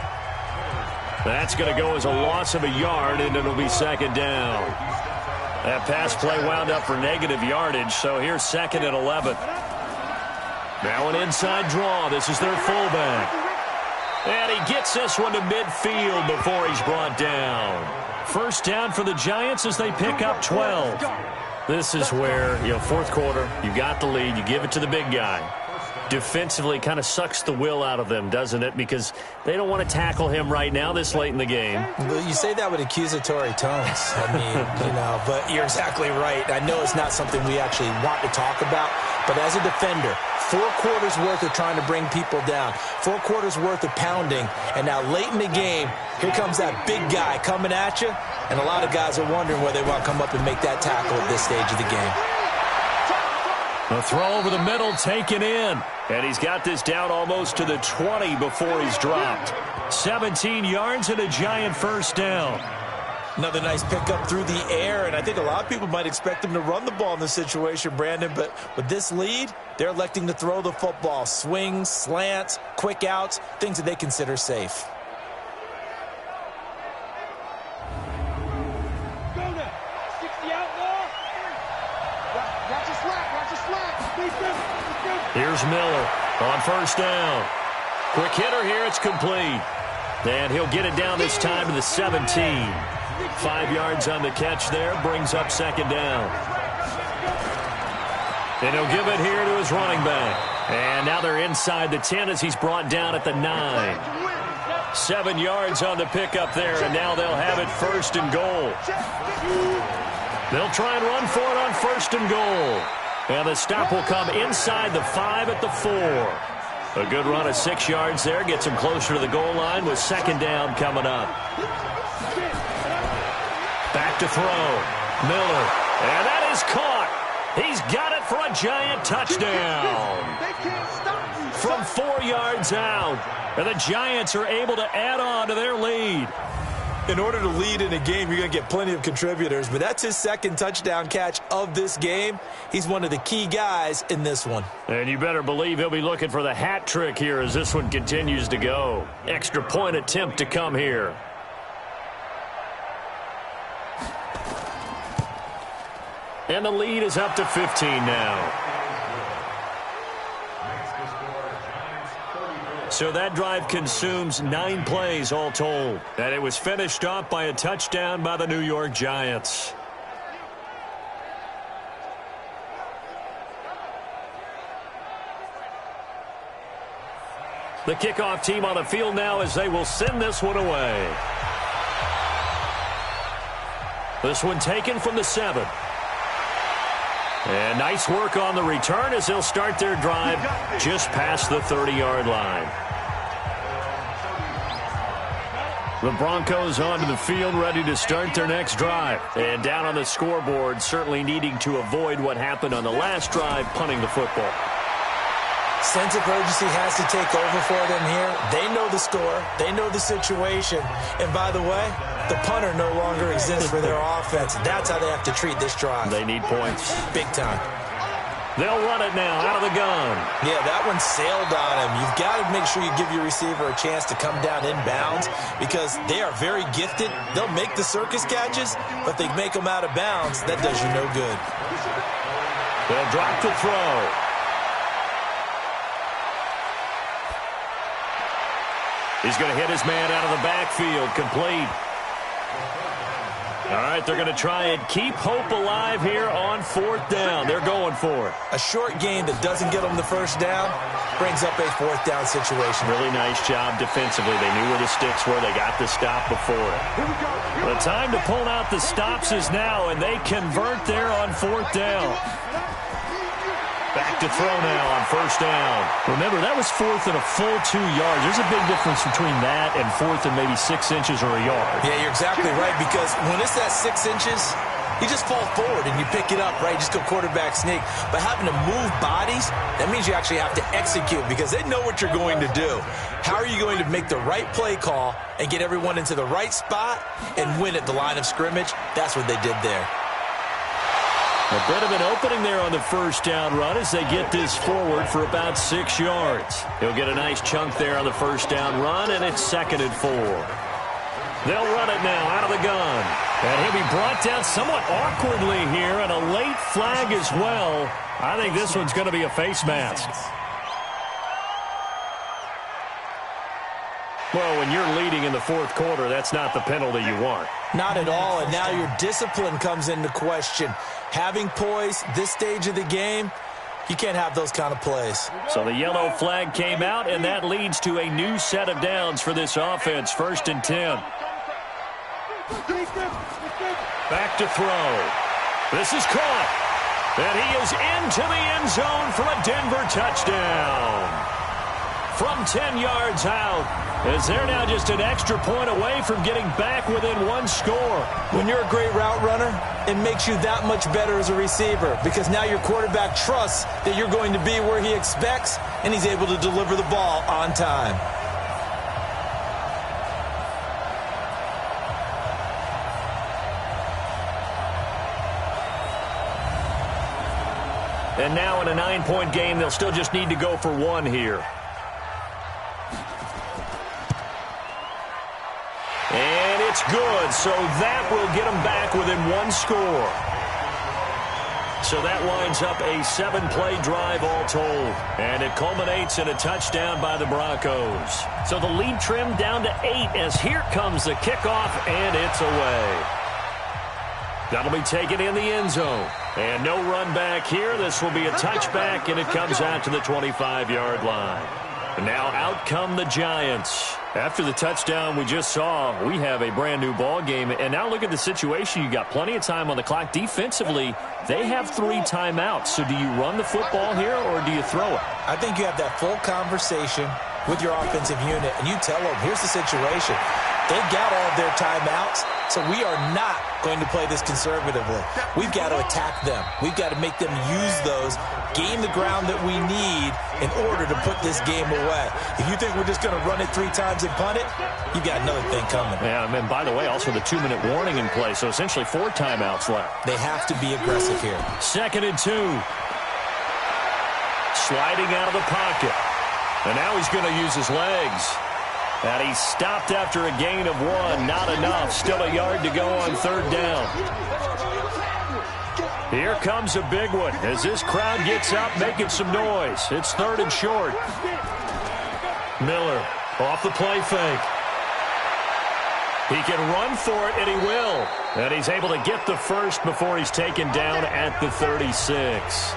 That's going to go as a loss of a yard, and it'll be 2nd down. That pass play wound up for negative yardage, so here's 2nd and 11. Now an inside draw. This is their fullback. And he gets this one to midfield before he's brought down. First down for the Giants as they pick up 12. This is where, 4th quarter, you got the lead, you give it to the big guy. Defensively kind of sucks the will out of them, doesn't it? Because they don't want to tackle him right now this late in the game. Well, you say that with accusatory tones. I mean, but you're exactly right. I know it's not something we actually want to talk about, but as a defender, 4 quarters worth of trying to bring people down, 4 quarters worth of pounding, and now late in the game, here comes that big guy coming at you, and a lot of guys are wondering whether they want to come up and make that tackle at this stage of the game. The throw over the middle taken in. And he's got this down almost to the 20 before he's dropped. 17 yards and a giant first down. Another nice pickup through the air, and I think a lot of people might expect him to run the ball in this situation, Brandon, but with this lead, they're electing to throw the football. Swings, slants, quick outs, things that they consider safe. Go now. 60 out more. Watch your slack. Watch your slack. Here's Miller on first down. Quick hitter here. It's complete. And he'll get it down this time to the 17. 5 yards on the catch there. Brings up second down. And he'll give it here to his running back. And now they're inside the 10 as he's brought down at the 9. 7 yards on the pickup there, and now they'll have it first and goal. They'll try and run for it on first and goal. And the stop will come inside the 5 at the 4. A good run of 6 yards there. Gets him closer to the goal line with second down coming up. Back to throw. Miller. And that is caught. He's got it for a giant touchdown. From 4 yards out. And the Giants are able to add on to their lead. In order to lead in a game, you're going to get plenty of contributors, but that's his second touchdown catch of this game. He's one of the key guys in this one. And you better believe he'll be looking for the hat trick here as this one continues to go. Extra point attempt to come here. And the lead is up to 15 now. So that drive consumes 9 plays all told. And it was finished off by a touchdown by the New York Giants. The kickoff team on the field now as they will send this one away. This one taken from the 7. And nice work on the return as they'll start their drive just past the 30-yard line. The Broncos onto the field ready to start their next drive. And down on the scoreboard, certainly needing to avoid what happened on the last drive, punting the football. Sense of urgency has to take over for them here. They know the score. They know the situation. And by the way, the punter no longer exists for their offense. That's how they have to treat this drive. They need points. Big time. They'll run it now out of the gun. Yeah, that one sailed on him. You've got to make sure you give your receiver a chance to come down inbounds because they are very gifted. They'll make the circus catches, but they make them out of bounds. That does you no good. They'll drop the throw. He's going to hit his man out of the backfield. Complete. All right, they're going to try and keep hope alive here on 4th down. They're going for it. A short gain that doesn't get them the first down brings up a 4th down situation. Really nice job defensively. They knew where the sticks were. They got the stop before it. The time to pull out the stops is now, and they convert there on 4th down. Back to throw now on 1st down. Remember, that was 4th and a full 2 yards. There's a big difference between that and 4th and maybe 6 inches or a yard. Yeah, you're exactly right, because when it's that 6 inches, you just fall forward and you pick it up, right? You just go quarterback sneak. But having to move bodies, that means you actually have to execute because they know what you're going to do. How are you going to make the right play call and get everyone into the right spot and win at the line of scrimmage? That's what they did there. A bit of an opening there on the 1st down run as they get this forward for about 6 yards. He'll get a nice chunk there on the 1st down run, and it's 2nd and 4. They'll run it now out of the gun. And he'll be brought down somewhat awkwardly here, and a late flag as well. I think this one's going to be a face mask. Well, when you're leading in the 4th quarter, that's not the penalty you want. Not at all, and now your discipline comes into question. Having poise this stage of the game, you can't have those kind of plays. So the yellow flag came out, and that leads to a new set of downs for this offense. 1st and 10. Back to throw. This is caught. And he is into the end zone for a Denver touchdown. from 10 yards out, as they're now just an extra point away from getting back within one score. When you're a great route runner, it makes you that much better as a receiver because now your quarterback trusts that you're going to be where he expects, and he's able to deliver the ball on time. And now in a 9-point game, they'll still just need to go for one here. And it's good, so that will get them back within one score. So that winds up a 7-play drive all told. And it culminates in a touchdown by the Broncos. So the lead trimmed down to 8 as here comes the kickoff, and it's away. That'll be taken in the end zone. And no run back here. This will be a touchback, and it comes out to the 25-yard line. And now out come the Giants. After the touchdown we just saw, we have a brand-new ball game. And now look at the situation. You got plenty of time on the clock. Defensively, they have 3 timeouts. So do you run the football here, or do you throw it? I think you have that full conversation with your offensive unit, and you tell them, here's the situation. They've got all of their timeouts, so we are not going to play this conservatively. We've got to attack them. We've got to make them use those, gain the ground that we need in order to put this game away. If you think we're just going to run it 3 times and punt it, you've got another thing coming. Yeah, and by the way, also the 2-minute warning in play, so essentially 4 timeouts left. They have to be aggressive here. 2nd and 2. Sliding out of the pocket. And now he's going to use his legs. And he stopped after a gain of 1. Not enough. Still a yard to go on 3rd down. Here comes a big one as this crowd gets up making some noise. It's 3rd and short. Miller off the play fake. He can run for it, and he will. And he's able to get the first before he's taken down at the 36.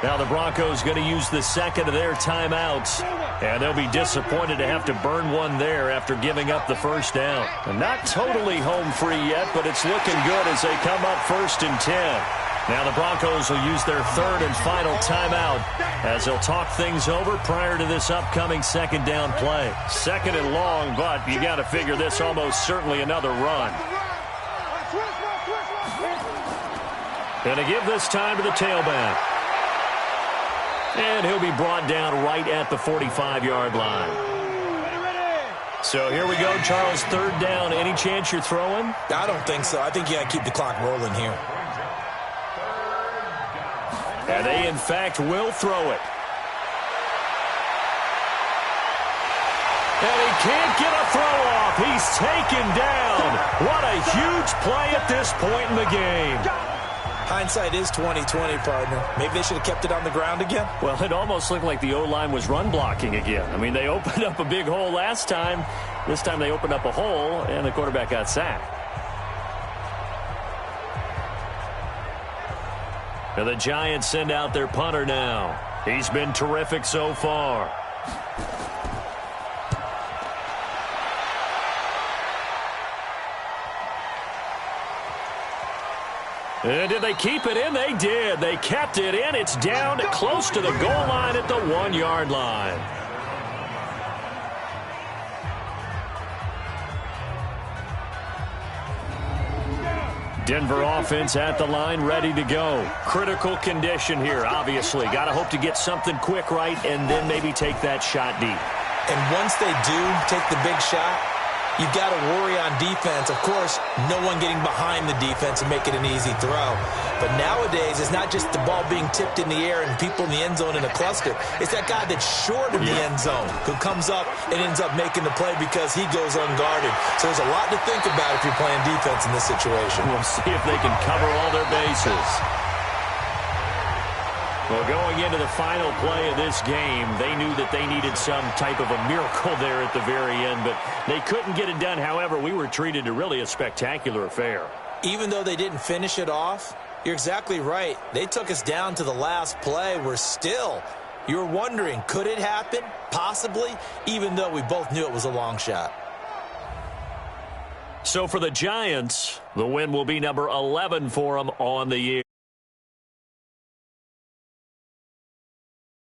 Now the Broncos going to use the 2nd of their timeouts. And they'll be disappointed to have to burn one there after giving up the first down. And not totally home free yet, but it's looking good as they come up 1st and 10. Now the Broncos will use their 3rd and final timeout as they'll talk things over prior to this upcoming 2nd down play. 2nd and long, but you got to figure this almost certainly another run. Going to give this time to the tailback. And he'll be brought down right at the 45-yard line. So here we go, Charles, 3rd down. Any chance you're throwing? I don't think so. I think you got to keep the clock rolling here. And they, in fact, will throw it. And he can't get a throw off. He's taken down. What a huge play at this point in the game. Hindsight is 20/20, partner. Maybe they should have kept it on the ground again. Well, it almost looked like the O-line was run blocking again. I mean, they opened up a big hole last time. This time they opened up a hole, and the quarterback got sacked. And the Giants send out their punter now. He's been terrific so far. And did they keep it in? They did. They kept it in. It's down close to the goal line at the 1-yard line. Denver offense at the line, ready to go. Critical condition here, obviously. Got to hope to get something quick right and then maybe take that shot deep. And once they do take the big shot, you've got to worry on defense. Of course, no one getting behind the defense and make it an easy throw. But nowadays, it's not just the ball being tipped in the air and people in the end zone in a cluster. It's that guy that's short of the end zone who comes up and ends up making the play because he goes unguarded. So there's a lot to think about if you're playing defense in this situation. We'll see if they can cover all their bases. Well, going into the final play of this game, they knew that they needed some type of a miracle there at the very end, but they couldn't get it done. However, we were treated to really a spectacular affair. Even though they didn't finish it off, you're exactly right. They took us down to the last play. You're wondering, could it happen? Possibly, even though we both knew it was a long shot. So for the Giants, the win will be number 11 for them on the year.